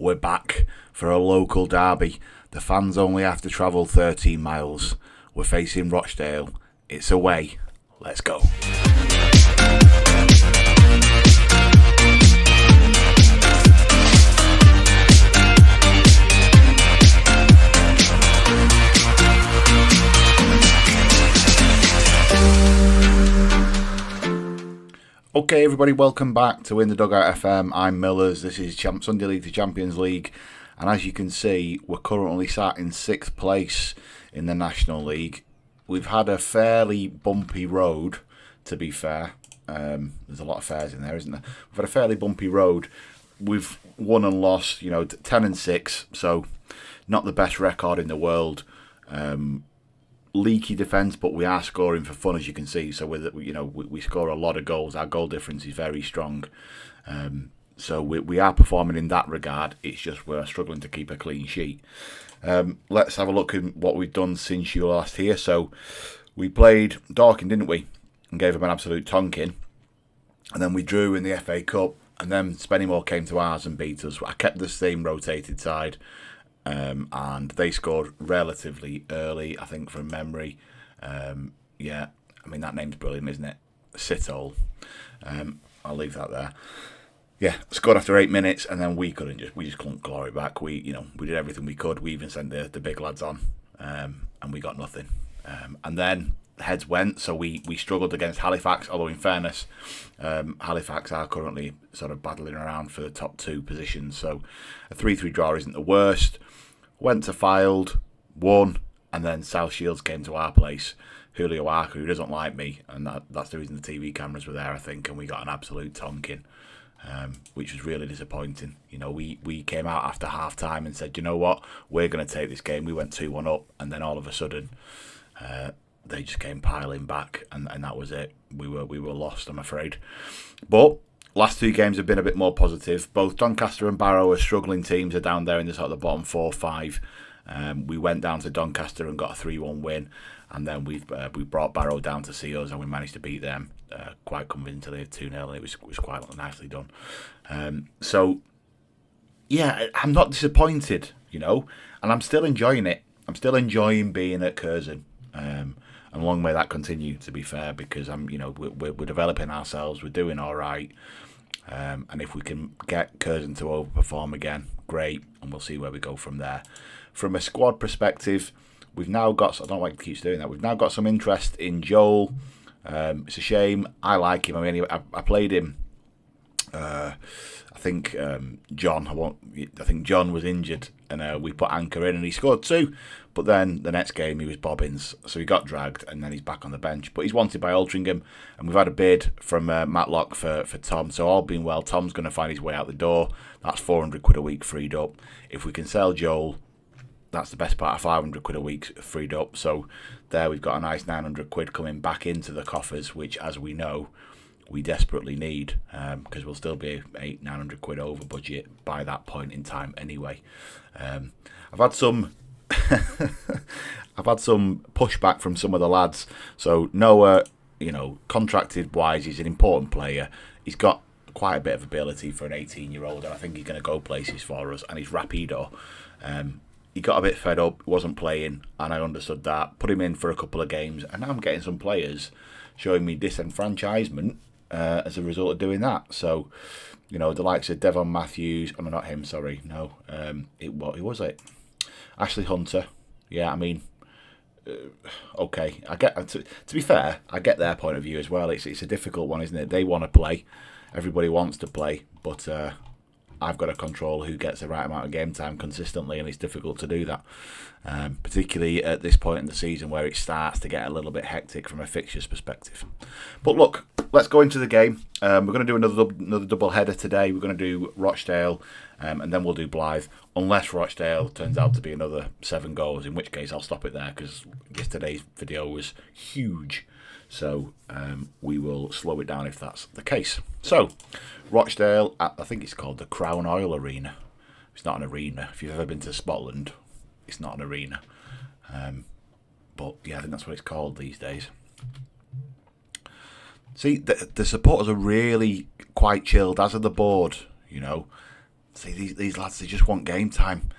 we're back for a local derby. The fans only have to travel 13 miles. We're facing Rochdale. It's away. Let's go. Okay, everybody, welcome back to In the Dugout FM. I'm Millers. This is Sunday League to Champions League, and as you can see, we're currently sat in 6th place in the National League. We've had a fairly bumpy road, to be fair. There's a lot of fairs in there, isn't there? We've had a fairly bumpy road. We've won and lost, 10 and 6, so not the best record in the world. Leaky defence, but we are scoring for fun, as you can see. So we score a lot of goals. Our goal difference is very strong. So we are performing in that regard. It's just we're struggling to keep a clean sheet. Let's have a look at what we've done since you were last here. So we played Dorking, didn't we? And gave them an absolute tonking. And then we drew in the FA Cup. And then Spennymoor came to ours and beat us. I kept the same rotated side. And they scored relatively early, I think, from memory. That name's brilliant, isn't it? Sithole. I'll leave that there. Yeah, scored after 8 minutes, and then we just couldn't claw it back. We did everything we could. We even sent the big lads on, and we got nothing. And then heads went, so we struggled against Halifax. Although in fairness, Halifax are currently sort of battling around for the top 2 positions. So a 3-3 draw isn't the worst. Went to Fylde, won, and then South Shields came to our place. Julio Arca, who doesn't like me, and that's the reason the TV cameras were there, I think, and we got an absolute tonking, which was really disappointing. We came out after half time and said, you know what, we're going to take this game. We went 2-1 up, and then all of a sudden, they just came piling back, and that was it. We were lost, I'm afraid. But last 2 games have been a bit more positive. Both Doncaster and Barrow are struggling teams, are down there in the sort of the bottom 4-5. We went down to Doncaster and got a 3-1 win, and then we brought Barrow down to see us, and we managed to beat them quite convincingly 2-0, and it was quite nicely done. So yeah, I'm not disappointed, and I'm still enjoying it. I'm still enjoying being at Curzon. And long may that continue, to be fair, because we're developing ourselves, we're doing all right, and if we can get Curzon to overperform again, great, and we'll see where we go from there. From a squad perspective, we've now got, I don't like to keep doing that, we've now got some interest in Joel. It's a shame. I like him. I mean, I played him. I think John was injured, and we put Anchor in, and he scored 2. But then the next game he was bobbins, so he got dragged, and then he's back on the bench. But he's wanted by Altrincham, and we've had a bid from Matlock for Tom. So all being well, Tom's going to find his way out the door. That's £400 a week freed up. If we can sell Joel, that's the best part of £500 a week freed up. So there we've got a nice £900 coming back into the coffers, which, as we know, we desperately need, because we'll still be £900 over budget by that point in time anyway. I've had some pushback from some of the lads. So Noah, contracted wise, he's an important player. He's got quite a bit of ability for an 18-year-old, and I think he's going to go places for us. And he's rapido. He got a bit fed up, wasn't playing, and I understood that. Put him in for a couple of games, and now I'm getting some players showing me disenfranchisement as a result of doing that. So, the likes of Devon Matthews, oh no, not him, sorry, no, who was it? Ashley Hunter. Yeah, I mean, okay, I get, to be fair, I get their point of view as well. It's a difficult one, isn't it? They want to play, everybody wants to play, but I've got to control who gets the right amount of game time consistently, and it's difficult to do that, particularly at this point in the season where it starts to get a little bit hectic from a fixtures perspective. But look, let's go into the game. We're going to do another double header today. We're going to do Rochdale, and then we'll do Blyth, unless Rochdale turns out to be another 7 goals, in which case I'll stop it there, because yesterday's video was huge. So we will slow it down if that's the case. So, Rochdale, I think it's called the Crown Oil Arena. It's not an arena. If you've ever been to Scotland, it's not an arena. But yeah, I think that's what it's called these days. See, the supporters are really quite chilled, as are the board, See, these lads, they just want game time.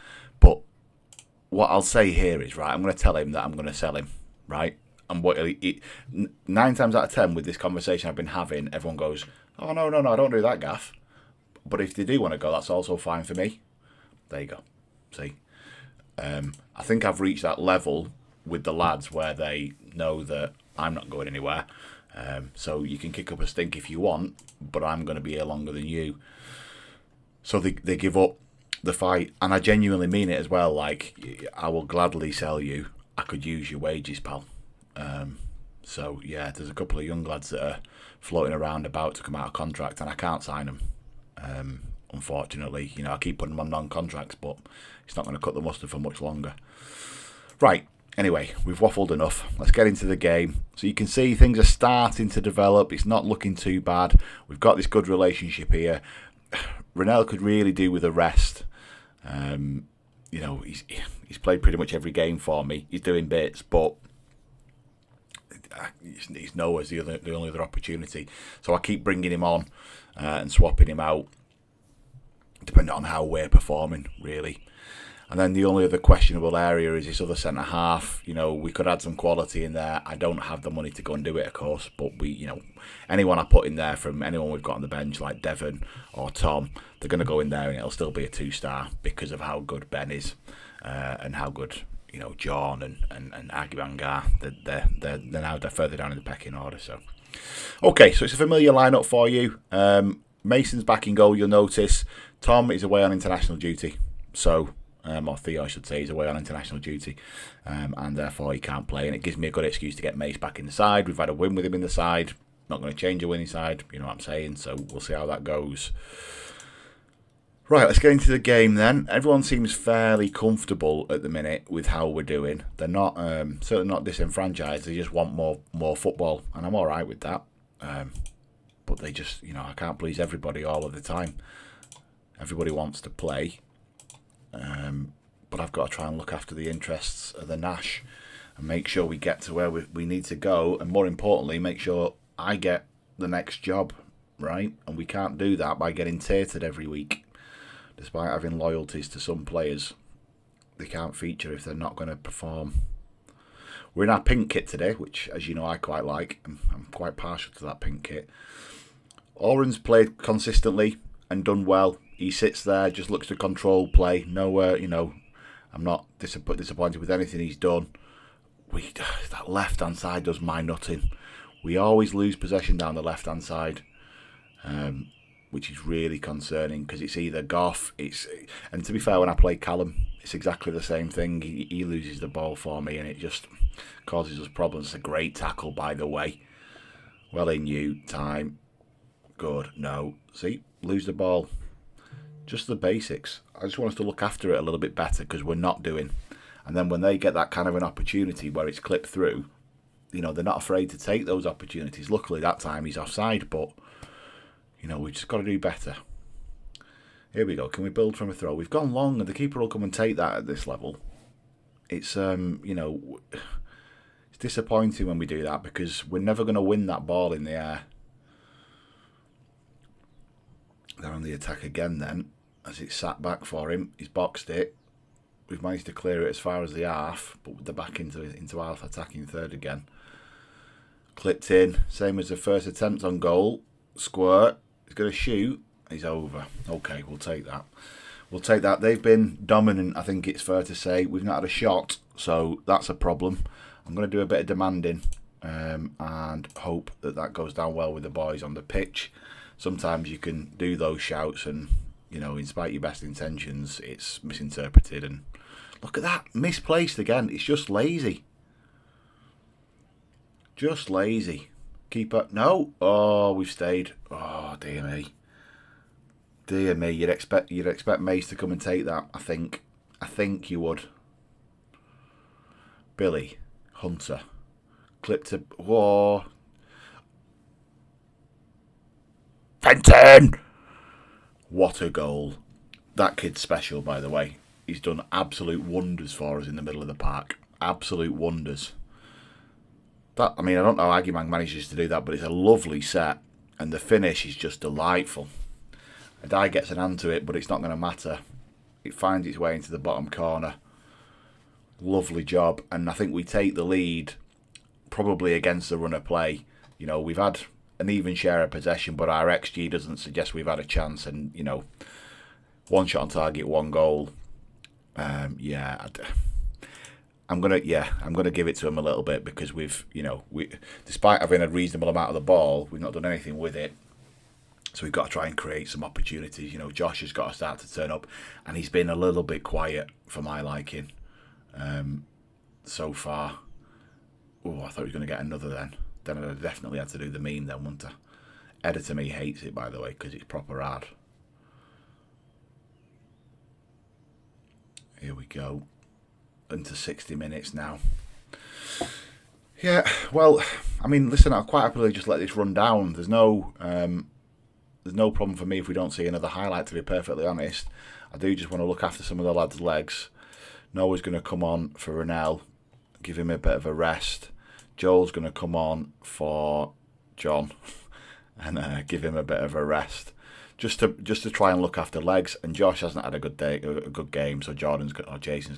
But what I'll say here is, right, I'm going to tell him that I'm going to sell him, right? And 9 times out of 10 with this conversation I've been having, everyone goes, oh, no, I don't do that, Gaff. But if they do want to go, that's also fine for me. There you go. See? I think I've reached that level with the lads where they know that I'm not going anywhere. So you can kick up a stink if you want, but I'm going to be here longer than you. So they give up the fight. And I genuinely mean it as well. Like, I will gladly sell you. I could use your wages, pal. So, yeah, there's a couple of young lads that are floating around about to come out of contract, and I can't sign them. Unfortunately, I keep putting them on non-contracts, but it's not going to cut the mustard for much longer. Right, anyway, we've waffled enough. Let's get into the game. So you can see things are starting to develop. It's not looking too bad. We've got this good relationship here. Ronell could really do with a rest. He's played pretty much every game for me. He's doing bits, but he's nowhere's the only other opportunity. So I keep bringing him on and swapping him out, depending on how we're performing, really. And then the only other questionable area is this other centre half. We could add some quality in there. I don't have the money to go and do it, of course, but anyone I put in there from anyone we've got on the bench, like Devon or Tom, they're going to go in there and it'll still be a 2-star because of how good Ben is and how good John and Agibang are. They're now further down in the pecking order. So, okay, so it's a familiar lineup for you. Mason's back in goal. You'll notice Tom is away on international duty, so. Or Theo, I should say, is away on international duty, and therefore he can't play. And it gives me a good excuse to get Mace back in the side. We've had a win with him in the side. Not going to change a winning side, you know what I'm saying? So we'll see how that goes. Right, let's get into the game then. Everyone seems fairly comfortable at the minute with how we're doing. They're not certainly not disenfranchised. They just want more football, and I'm all right with that. But they just, I can't please everybody all of the time. Everybody wants to play. But I've got to try and look after the interests of the Nash and make sure we get to where we need to go, and more importantly, make sure I get the next job, right? And we can't do that by getting tatered every week. Despite having loyalties to some players, they can't feature if they're not going to perform. We're in our pink kit today, which, as you know, I quite like. I'm quite partial to that pink kit. Oren's played consistently and done well. He sits there, just looks to control play. Nowhere, I'm not disappointed with anything he's done. That left-hand side does my nutting. We always lose possession down the left-hand side, which is really concerning because it's either Goff, and to be fair, when I play Callum, it's exactly the same thing. He loses the ball for me, and it just causes us problems. It's a great tackle, by the way. Well in you, time. Good. No. See, lose the ball. Just the basics. I just want us to look after it a little bit better because we're not doing. And then when they get that kind of an opportunity where it's clipped through, they're not afraid to take those opportunities. Luckily, that time he's offside, but, we've just got to do better. Here we go. Can we build from a throw? We've gone long, and the keeper will come and take that at this level. It's, it's disappointing when we do that because we're never going to win that ball in the air. They're on the attack again then, as it's sat back for him. He's boxed it. We've managed to clear it as far as the half, but they're back into half, attacking third again. Clipped in, same as the first attempt on goal. Squirt, he's going to shoot. He's over. Okay, we'll take that. We'll take that. They've been dominant, I think it's fair to say. We've not had a shot, so that's a problem. I'm going to do a bit of demanding and hope that goes down well with the boys on the pitch. Sometimes you can do those shouts and, in spite of your best intentions, it's misinterpreted. And look at that, misplaced again. It's just lazy. Just lazy. Keeper, no. Oh, we've stayed. Oh, dear me. Dear me, you'd expect Mace to come and take that, I think. I think you would. Billy, Hunter, clip to... Whoa. Fenton! What a goal. That kid's special, by the way. He's done absolute wonders for us in the middle of the park. Absolute wonders. I don't know how Agimang manages to do that, but it's a lovely set. And the finish is just delightful. A die gets an hand to it, but it's not going to matter. It finds its way into the bottom corner. Lovely job. And I think we take the lead probably against the run of play. You know, we've had an even share of possession, but our XG doesn't suggest we've had a chance. And, you know, one shot on target, one goal. I'm gonna give it to him a little bit, because we've, you know, despite having a reasonable amount of the ball, we've not done anything with it. So we've got to try and create some opportunities. You know, Josh has got to start to turn up, and he's been a little bit quiet for my liking so far. Oh, I thought he was going to get another then. Then I definitely had to do the meme then, wouldn't I? Editor me hates it, by the way, because it's proper hard. Here we go. Into 60 minutes now. Yeah, well, I mean, listen, I'll quite happily just let this run down. There's no problem for me if we don't see another highlight, to be perfectly honest. I do just want to look after some of the lads' legs. Noah's going to come on for Ronell, give him a bit of a rest. Joel's going to come on for John and give him a bit of a rest. Just to try and look after legs. And Josh hasn't had a good game, so Jason's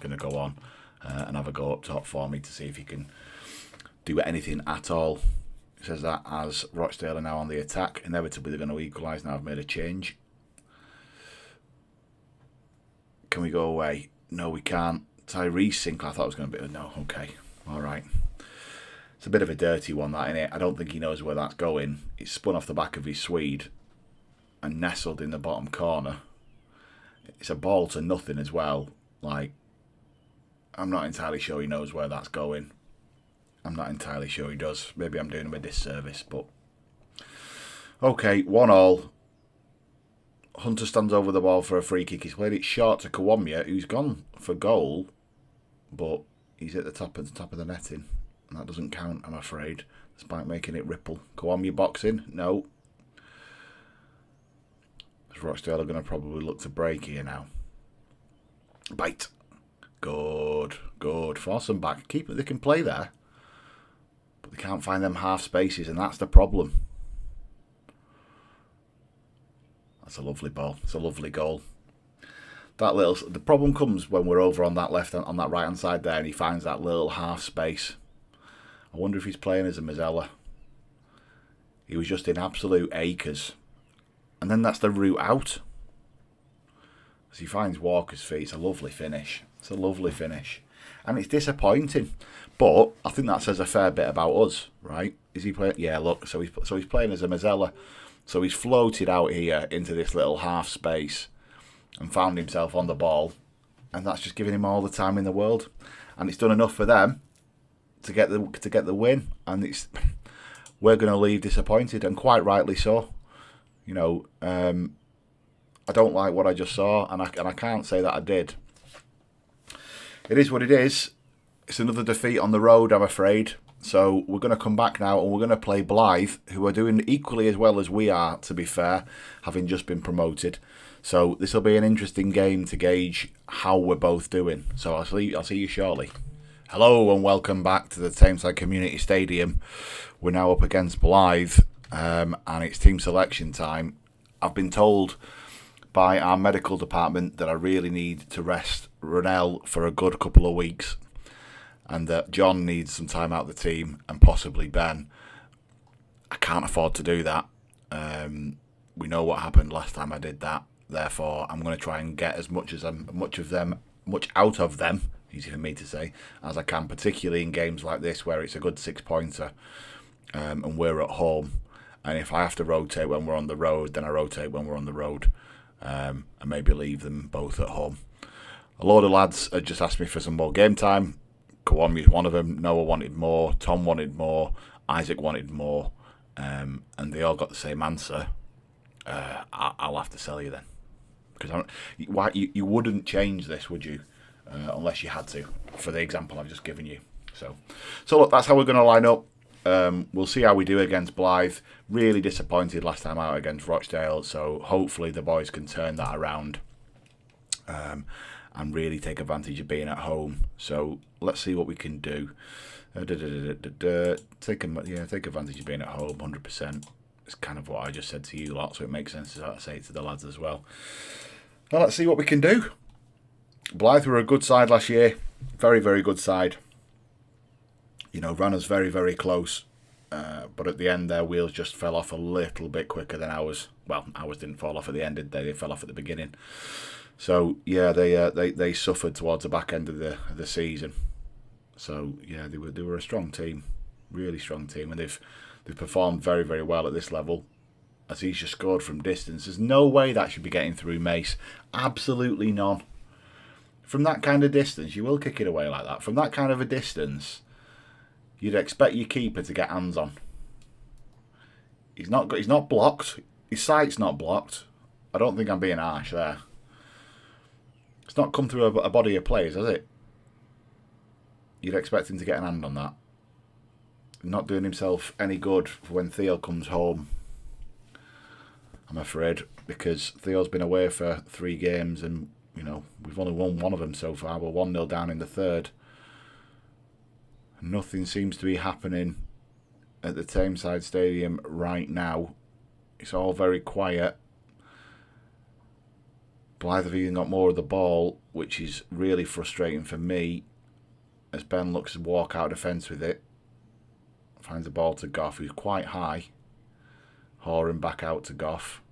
going to go on and have a go up top for me to see if he can do anything at all. It says that as Rochdale are now on the attack. Inevitably they're going to equalise now. I've made a change. Can we go away? No, we can't. Tyrese Sinclair, I thought it was going to be... No, okay. All right. It's a bit of a dirty one, that, innit? I don't think he knows where that's going. It's spun off the back of his Swede and nestled in the bottom corner. It's a ball to nothing as well. Like, I'm not entirely sure he knows where that's going. I'm not entirely sure he does. Maybe I'm doing him a disservice, but... Okay, 1-1. Hunter stands over the ball for a free kick. He's played it short to Kawamia, who's gone for goal, but he's at the top of the netting. And that doesn't count, I'm afraid, despite making it ripple. Kawamia boxing? No. Rochdale are going to probably look to break here now. Bite. Good. Force them back. Keep it. They can play there. But they can't find them half spaces, and that's the problem. That's a lovely ball. It's a lovely goal. The problem comes when we're over on that right hand side there, and he finds that little half space. I wonder if he's playing as a Mazzella. He was just in absolute acres. And then that's the route out. As he finds Walker's feet. It's a lovely finish. And it's disappointing. But I think that says a fair bit about us, right? Is he playing? Yeah, look. So he's playing as a Mazzella. So he's floated out here into this little half space and found himself on the ball. And that's just giving him all the time in the world. And it's done enough for them to get the win. And we're going to leave disappointed, and quite rightly so. You know, I don't like what I just saw, and I can't say that I did. It is what it is. It's another defeat on the road, I'm afraid. So we're going to come back now, and we're going to play Blyth, who are doing equally as well as we are, to be fair, having just been promoted. So this will be an interesting game to gauge how we're both doing. So I'll see you shortly. Hello and welcome back to the Tameside Community Stadium. We're now up against Blyth. And it's team selection time. I've been told by our medical department that I really need to rest Ronell for a good couple of weeks, and that John needs some time out of the team, and possibly Ben. I can't afford to do that. We know what happened last time I did that. Therefore, I'm going to try and get as much out of them, easy for me to say, as I can, particularly in games like this where it's a good 6-pointer and we're at home. And if I have to rotate when we're on the road, then I rotate when we're on the road, and maybe leave them both at home. A load of lads had just asked me for some more game time. Kawami is one of them. Noah wanted more. Tom wanted more. Isaac wanted more. And they all got the same answer. I'll have to sell you then. Because you wouldn't change this, would you? Unless you had to, for the example I've just given you. So look, that's how we're going to line up. We'll see how we do against Blyth. Really disappointed last time out against Rochdale, so hopefully the boys can turn that around and really take advantage of being at home. So let's see what we can do. Take advantage of being at home, 100%. It's kind of what I just said to you lot, so it makes sense to say it to the lads as well. Now let's see what we can do. Blyth were a good side last year. Very, very good side. You know, ran us very, very close. But at the end, their wheels just fell off a little bit quicker than ours. Well, ours didn't fall off at the end, did they? They fell off at the beginning. So yeah, they suffered towards the back end of the season. So yeah, they were a strong team, really strong team, and they've performed very, very well at this level. As he's just scored from distance, there's no way that should be getting through Mace. Absolutely none. From that kind of distance, you will kick it away like that. From that kind of a distance, you'd expect your keeper to get hands on. He's not blocked. His sight's not blocked. I don't think I'm being harsh there. It's not come through a body of players, has it? You'd expect him to get an hand on that. Not doing himself any good for when Theo comes home, I'm afraid, because Theo's been away for 3 games and, you know, we've only won one of them so far. We're 1-0 down in the third. Nothing seems to be happening at the Tameside Stadium right now. It's all very quiet. Blyth have even got more of the ball, which is really frustrating for me, as Ben looks to walk out defence with it. Finds the ball to Goff, who's quite high. Horan back out to Goff.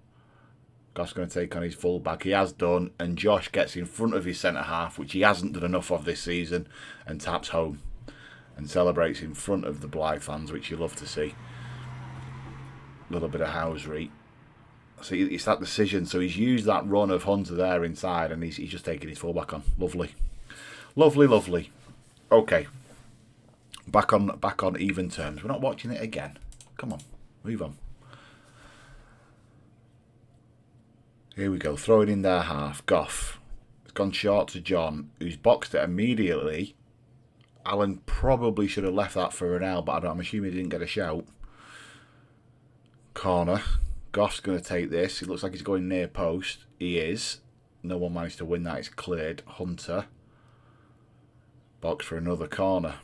Goff's going to take on his full-back. He has done, and Josh gets in front of his centre-half, which he hasn't done enough of this season, and taps home. And celebrates in front of the Blyth fans, which you love to see. A little bit of housery. So it's that decision. So he's used that run of Hunter there inside, and he's just taking his full-back on. Lovely. Lovely, lovely. Okay. Back on even terms. We're not watching it again. Come on. Move on. Here we go. Throwing in their half. Goff. It's gone short to John, who's boxed it immediately. Alan probably should have left that for an L, but I'm assuming he didn't get a shout. Corner. Goff's going to take this. It looks like he's going near post. He is. No one managed to win that. It's cleared. Hunter. Box for another corner.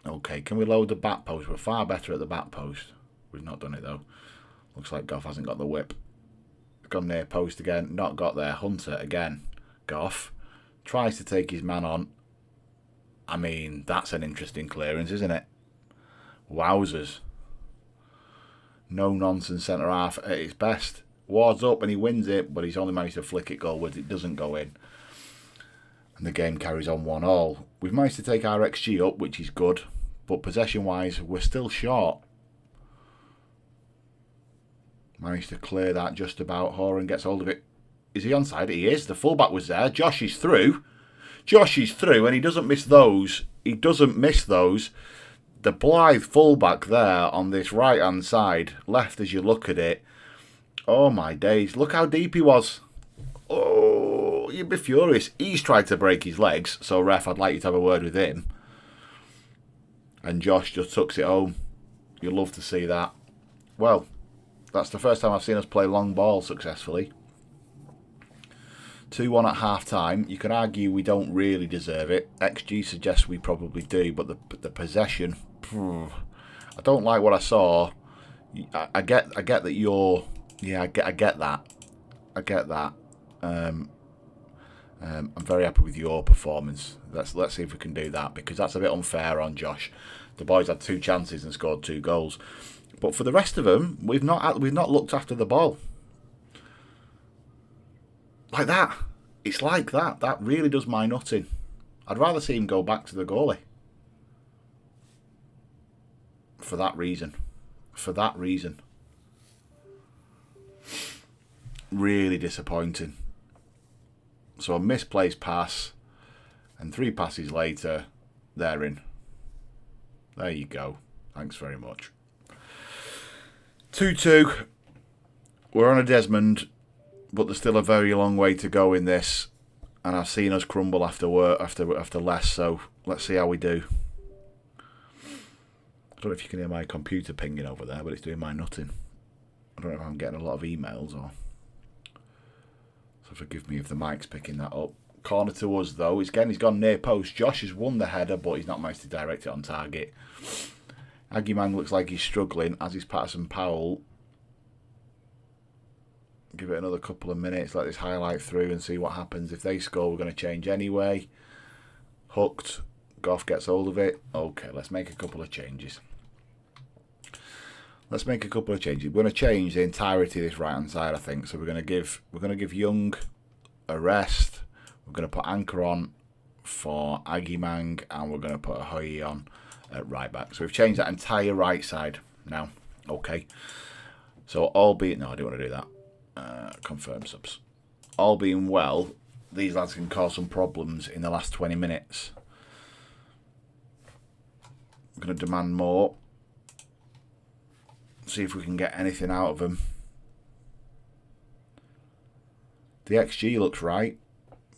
Okay, can we load the back post? We're far better at the back post. We've not done it though. Looks like Goff hasn't got the whip. Gone near post again. Not got there. Hunter again. Goff. Tries to take his man on. I mean, that's an interesting clearance, isn't it? Wowzers. No nonsense centre half at its best. Ward's up and he wins it, but he's only managed to flick it goalwards. It doesn't go in. And the game carries on 1-1. We've managed to take our XG up, which is good. But possession-wise, we're still short. Managed to clear that just about. Horan gets hold of it. Is he onside? He is. The fullback was there. Josh is through. Josh is through, and he doesn't miss those. He doesn't miss those. The Blyth fullback there on this right-hand side, left as you look at it. Oh, my days. Look how deep he was. Oh, you'd be furious. He's tried to break his legs, so ref, I'd like you to have a word with him. And Josh just tucks it home. You'll love to see that. Well, that's the first time I've seen us play long ball successfully. 2-1 at half-time. You could argue we don't really deserve it. XG suggests we probably do, but the possession... I don't like what I saw. I get that you're... Yeah, I get that. I get that. I'm very happy with your performance. Let's see if we can do that, because that's a bit unfair on Josh. The boys had 2 chances and scored 2 goals. But for the rest of them, we've not looked after the ball. Like that. It's like that. That really does my nutting. I'd rather see him go back to the goalie. For that reason. For that reason. Really disappointing. So a misplaced pass, and 3 passes later, they're in. There you go. Thanks very much. 2-2. We're on a Desmond, but there's still a very long way to go in this, and I've seen us crumble after less. So let's see how we do. I don't know if you can hear my computer pinging over there, but it's doing my nutting. I don't know if I'm getting a lot of emails or. So forgive me if the mic's picking that up. Corner to us though. He's gone near post. Josh has won the header, but he's not managed to direct it on target. Aggie Man looks like he's struggling, as is Patterson Powell. Give it another couple of minutes, let this highlight through and see what happens. If they score, we're going to change anyway. Hooked. Goff gets hold of it. Okay, let's make a couple of changes. We're going to change the entirety of this right hand side, I think. So we're going to give Young a rest. We're going to put Anchor on for Aggie Mang, and we're going to put Ahoy on at right back. So we've changed that entire right side now. Okay. So no, I don't want to do that. Confirm subs. All being well, these lads can cause some problems in the last 20 minutes. I'm going to demand more. See if we can get anything out of them. The XG looks right.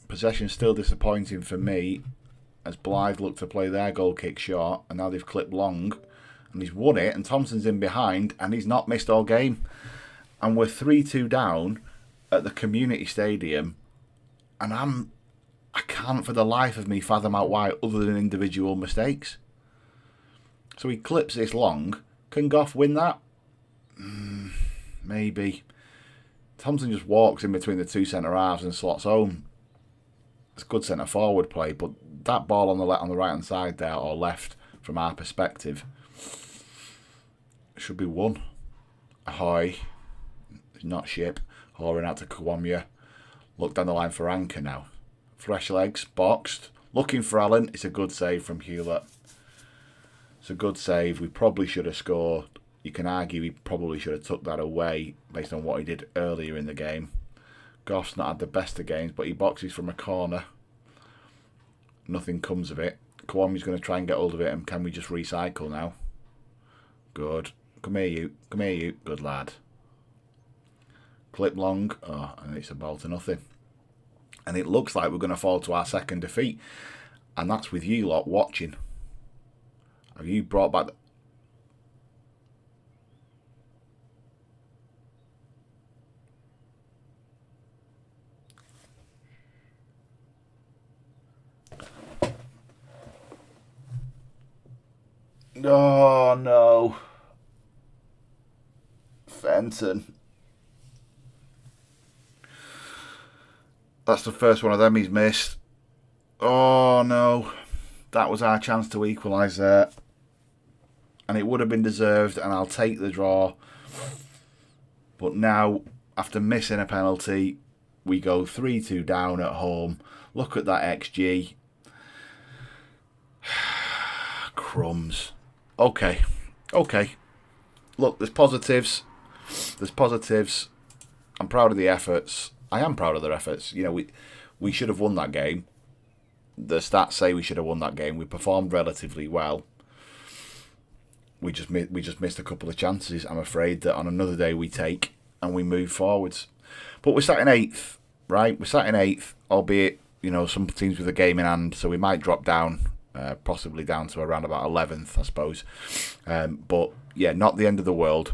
Possession's still disappointing for me, as Blyth looked to play their goal kick short, and now they've clipped long, and he's won it, and Thompson's in behind, and he's not missed all game. And we're 3-2 down at the community stadium, and I can't for the life of me fathom out why, other than individual mistakes. So he clips this long. Can Goff win that? Maybe. Thompson just walks in between the two centre halves and slots home. It's good centre forward play, but that ball on the right hand side there, or left from our perspective, should be won. Ahoy, not ship. Whoring out to Kawamia. Look down the line for Anchor now. Fresh legs, boxed. Looking for Allen. It's a good save from Hewlett. It's a good save. We probably should have scored. You can argue he probably should have took that away based on what he did earlier in the game. Goff's not had the best of games, but he boxes from a corner. Nothing comes of it. Kawami's going to try and get hold of it, and can we just recycle now? Good. Come here, you. Come here, you. Good lad. Clip long. Oh, and it's a ball to nothing. And it looks like we're going to fall to our second defeat. And that's with you lot watching. Have you brought back... Oh, no. Fenton. That's the first one of them he's missed. Oh, no. That was our chance to equalise there. And it would have been deserved, and I'll take the draw. But now, after missing a penalty, we go 3-2 down at home. Look at that XG. Crumbs. Okay. Look, there's positives. I'm proud of the efforts. I am proud of their efforts. You know, we should have won that game. The stats say we should have won that game. We performed relatively well. We just missed a couple of chances. I'm afraid that on another day we take and we move forwards. But we're sat in 8th, right? We're sat in 8th, albeit, you know, some teams with a game in hand, so we might drop down, possibly down to around about 11th, I suppose. But yeah, not the end of the world.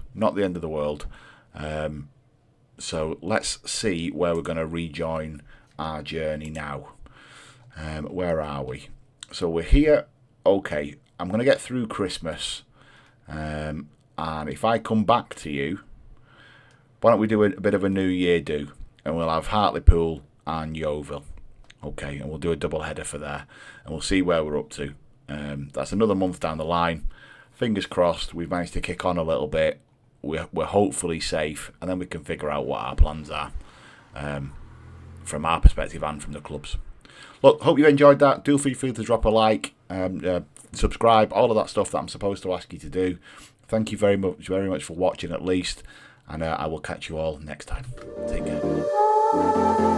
So let's see where we're going to rejoin our journey now. Where are we? So we're here. Okay, I'm going to get through Christmas. And if I come back to you, why don't we do a bit of a New Year do? And we'll have Hartlepool and Yeovil. Okay, and we'll do a double header for there. And we'll see where we're up to. That's another month down the line. Fingers crossed, we've managed to kick on a little bit. We're hopefully safe, and then we can figure out what our plans are from our perspective and from the club's. Look, hope you enjoyed that. Do feel free to drop a like, subscribe, all of that stuff that I'm supposed to ask you to do. Thank you very much for watching at least, and I will catch you all next time. Take care.